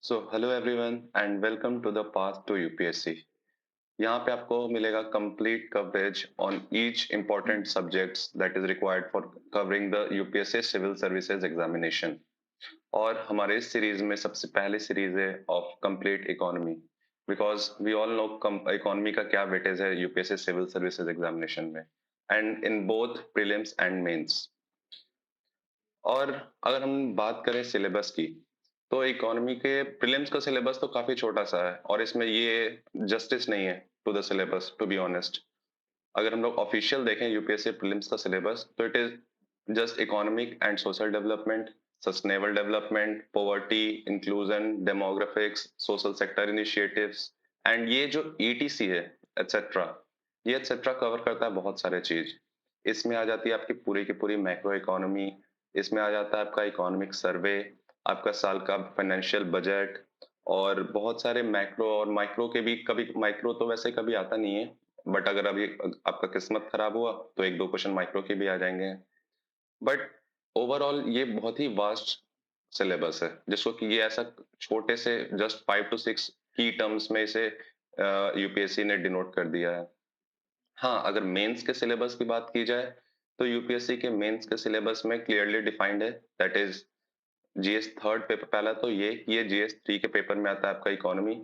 Hello everyone and welcome to the path to UPSC. यहाँ पे आपको मिलेगा complete coverage on each important subjects that is required for covering the UPSC civil services examination. और हमारे इस series में सबसे पहली सीरीज है of complete economy, because we all know economy का क्या वेटेज है यूपीएससी सिविल सर्विसेज एग्जामिनेशन में and in both prelims and mains. और अगर हम बात करें सिलेबस की, तो इकोनॉमी के प्रीलिम्स का सिलेबस तो काफी छोटा सा है और इसमें ये जस्टिस नहीं है to the syllabus, to be honest. अगर हम लोग ऑफिशियल देखें यूपीएससी प्रीलिम्स का सिलेबस, तो it is just economic and social development, sustainable development, poverty, inclusion, demographics, social sector initiatives and ये जो ईटीसी है एटसेट्रा, ये एटसेट्रा कवर करता है बहुत सारे चीज। इसमें आ जाती है आपकी पूरी की पूरी मैक्रो इकोनॉमी, इसमें आ जाता है आपका इकोनॉमिक सर्वे, आपका साल का फाइनेंशियल बजट, और बहुत सारे मैक्रो और माइक्रो के भी। कभी माइक्रो तो वैसे कभी आता नहीं है, बट अगर अभी आपका किस्मत खराब हुआ तो एक दो क्वेश्चन माइक्रो के भी आ जाएंगे। बट ओवरऑल ये बहुत ही वास्ट सिलेबस है, जिसको कि ये ऐसा छोटे से जस्ट 5 to 6 की टर्म्स में इसे यूपीएससी ने डिनोट कर दिया है। हाँ, अगर मेंस के सिलेबस की बात की जाए, तो यूपीएससी के मेंस के सिलेबस में क्लियरली डिफाइंड है, that is GS third paper. पहला तो ये जीएस थ्री के पेपर में आता है आपका इकोनॉमी।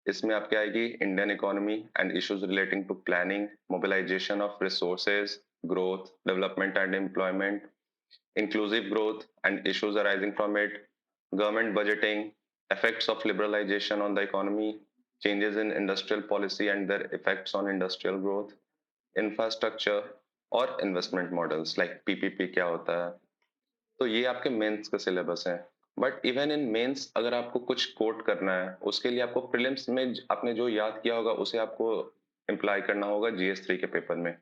इसमें आपके आएगी Indian economy and issues relating to planning, mobilisation of resources, growth, development and employment, inclusive growth and issues arising from it, government budgeting, effects of liberalization on the economy, changes in industrial policy and their effects on industrial growth, infrastructure और investment models like PPP क्या होता है। तो ये आपके mains का syllabus है। But even in men's अगर आपको कुछ कोट करना है, उसके लिए आपको प्रीलिम्स में आपने जो याद किया होगा उसे आपको इम्प्लाई करना होगा जीएस थ्री के पेपर में।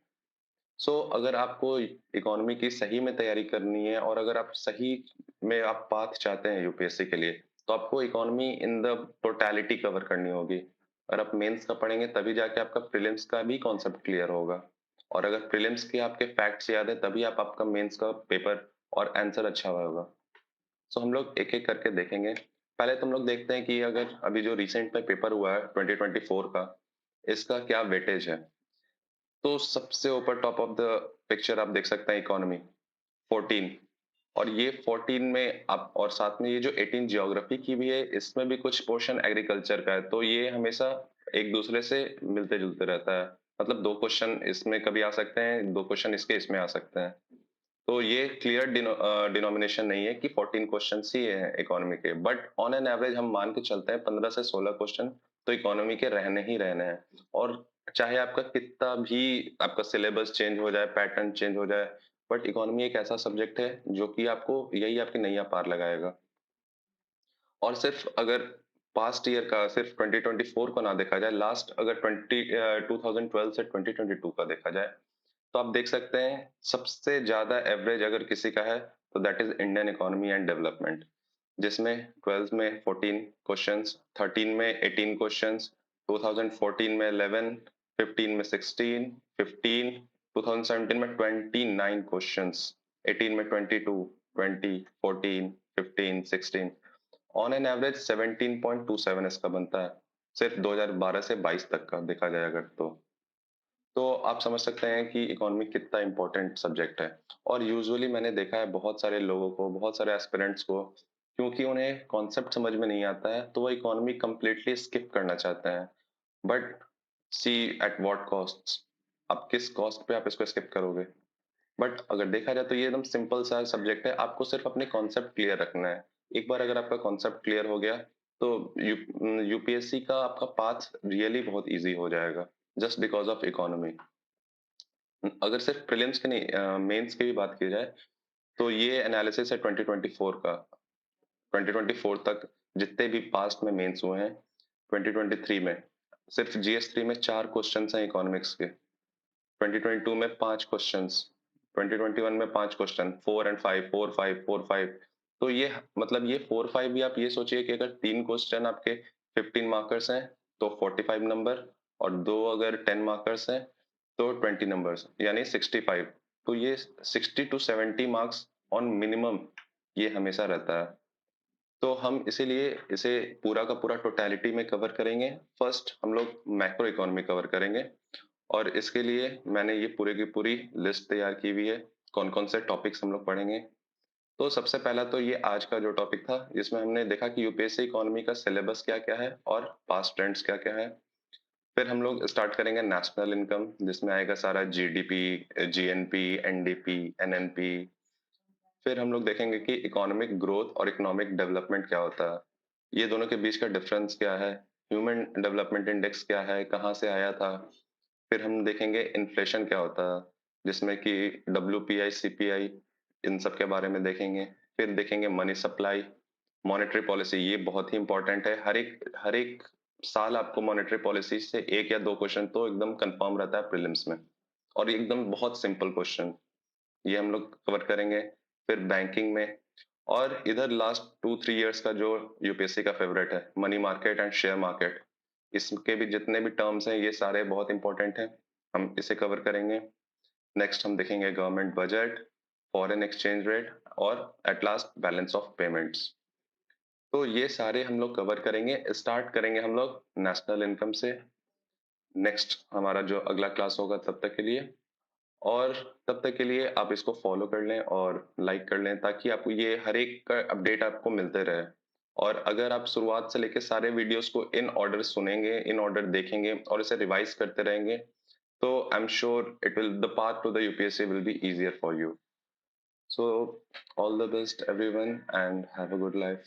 अगर आपको इकोनॉमी की सही में तैयारी करनी है और अगर आप सही में आप पाथ चाहते हैं यूपीएससी के लिए, तो आपको economy in the totality cover करनी होगी। और आप मेंस का पढ़ेंगे तभी जाके आपका प्रीलिम्स का भी कॉन्सेप्ट क्लियर होगा। और अगर प्रीलिम्स के आपके फैक्ट्स याद है तभी आप आपका मेंस का पेपर और आंसर अच्छा होगा। हम लोग एक एक करके देखेंगे। पहले तो हम लोग देखते हैं कि अगर अभी जो रिसेंट में पेपर हुआ है 2024 का, इसका क्या वेटेज है। तो सबसे ऊपर टॉप ऑफ द पिक्चर आप देख सकते हैं इकोनॉमी 14। और ये 14 में आप, और साथ में ये जो 18 जियोग्राफी की भी है, इसमें भी कुछ पोर्शन एग्रीकल्चर का है, तो ये हमेशा एक दूसरे से मिलते जुलते रहता है। मतलब दो क्वेश्चन इसमें कभी आ सकते हैं, दो क्वेश्चन इसके इसमें आ सकते हैं। तो ये क्लियर डिनोमिनेशन नहीं है कि 14 क्वेश्चन ही है इकोनॉमी के, बट ऑन एन एवरेज हम मान के चलते हैं 15 से 16 क्वेश्चन तो इकोनॉमी के रहने ही रहने हैं। और चाहे आपका कितना भी आपका सिलेबस चेंज हो जाए, पैटर्न चेंज हो जाए, बट इकोनॉमी एक ऐसा सब्जेक्ट है जो कि आपको यही आपकी नैया पार लगाएगा। और सिर्फ अगर पास्ट ईयर का सिर्फ 2024 को ना देखा जाए, लास्ट अगर 2012 से 2022 का देखा जाए, तो आप देख सकते हैं सबसे ज्यादा एवरेज अगर किसी का है तो that is Indian economy and development, जिसमें 12 में 14 क्वेश्चंस, 13 में 18 क्वेश्चंस, 2014 में 11, 15 में 16, 15, 2017 में 29 क्वेश्चंस, 18 में 22, 20, 14, 15, 16। ऑन एन एवरेज 17.27 इसका बनता है, सिर्फ 2012 से 22 तक का देखा जाए अगर तो आप समझ सकते हैं कि इकोनॉमी कितना इंपॉर्टेंट सब्जेक्ट है। और यूजुअली मैंने देखा है बहुत सारे लोगों को, बहुत सारे एस्पिरेंट्स को, क्योंकि उन्हें कॉन्सेप्ट समझ में नहीं आता है तो वो इकोनॉमी कंप्लीटली स्किप करना चाहते हैं। But see at what cost, आप किस कॉस्ट पे आप इसको स्किप करोगे। बट अगर देखा जाए तो ये एकदम सिंपल सा सब्जेक्ट है, आपको सिर्फ अपने कॉन्सेप्ट क्लियर रखना है। एक बार अगर आपका कॉन्सेप्ट क्लियर हो गया तो यूपीएससी का आपका पाथ रियली बहुत इजी हो जाएगा, जस्ट बिकॉज ऑफ इकोनॉमी। अगर सिर्फ प्रीलिम्स के नहीं, मेंस की भी बात की जाए, तो ये एनालिसिस है 2024 का। 2024 तक जितने भी पास्ट में मेंस हुए हैं, 2023 में सिर्फ जीएस थ्री में 4 क्वेश्चन हैं इकोनॉमिक्स के, 2022 में 5 क्वेश्चंस, 2021 में 5 क्वेश्चन, 4 एंड 5, 4, 5, 4, 5। तो ये मतलब ये 4, 5 भी आप ये सोचिए कि अगर 3 क्वेश्चन आपके 15 मार्कर्स हैं तो 45 नंबर, और दो अगर 10 मार्कर्स हैं तो 20 नंबर्स यानी 65। तो ये 60 to 70 मार्क्स ऑन मिनिमम ये हमेशा रहता है। तो हम इसीलिए इसे पूरा का पूरा टोटलिटी में कवर करेंगे। फर्स्ट हम लोग मैक्रो इकोनॉमी कवर करेंगे और इसके लिए मैंने ये पूरी की पूरी लिस्ट तैयार की हुई है, कौन-कौन से टॉपिक्स हम लोग पढ़ेंगे। तो सबसे पहला तो ये आज का जो टॉपिक था, जिसमें हमने देखा कि यूपीएससी इकोनॉमी का सिलेबस क्या-क्या है और पास्ट ट्रेंड्स क्या-क्या है। फिर हम लोग स्टार्ट करेंगे नेशनल इनकम, जिसमें आएगा सारा जीडीपी, जीएनपी, एनडीपी, एनएनपी। फिर हम लोग देखेंगे कि इकोनॉमिक ग्रोथ और इकोनॉमिक डेवलपमेंट क्या होता है, ये दोनों के बीच का डिफरेंस क्या है, ह्यूमन डेवलपमेंट इंडेक्स क्या है, कहाँ से आया था। फिर हम देखेंगे इन्फ्लेशन क्या होता है, जिसमें कि डब्ल्यूपीआई, सीपीआई, इन सब के बारे में देखेंगे। फिर देखेंगे मनी सप्लाई, मॉनेटरी पॉलिसी, ये बहुत ही इंपॉर्टेंट है। हर एक साल आपको मॉनेटरी पॉलिसी से एक या दो क्वेश्चन तो एकदम कंफर्म रहता है प्रीलिम्स में, और ये एकदम बहुत सिंपल क्वेश्चन, ये हम लोग कवर करेंगे। फिर बैंकिंग में, और इधर लास्ट 2-3 इयर्स का जो यूपीएससी का फेवरेट है, money market and share market, इसके भी जितने भी टर्म्स हैं ये सारे बहुत इंपॉर्टेंट हैं, हम इसे कवर करेंगे। नेक्स्ट हम देखेंगे government budget, foreign exchange rate और at last balance of payments. तो ये सारे हम लोग कवर करेंगे। स्टार्ट करेंगे हम लोग नेशनल इनकम से। नेक्स्ट हमारा जो अगला क्लास होगा तब तक के लिए, और तब तक के लिए आप इसको फॉलो कर लें और लाइक कर लें, ताकि आपको ये हर एक का अपडेट आपको मिलते रहे। और अगर आप शुरुआत से लेके सारे वीडियोस को इन ऑर्डर सुनेंगे, इन ऑर्डर देखेंगे और इसे रिवाइज करते रहेंगे, तो I am sure it will the path to the UPSC will be easier for you. So all the best everyone and have a good life.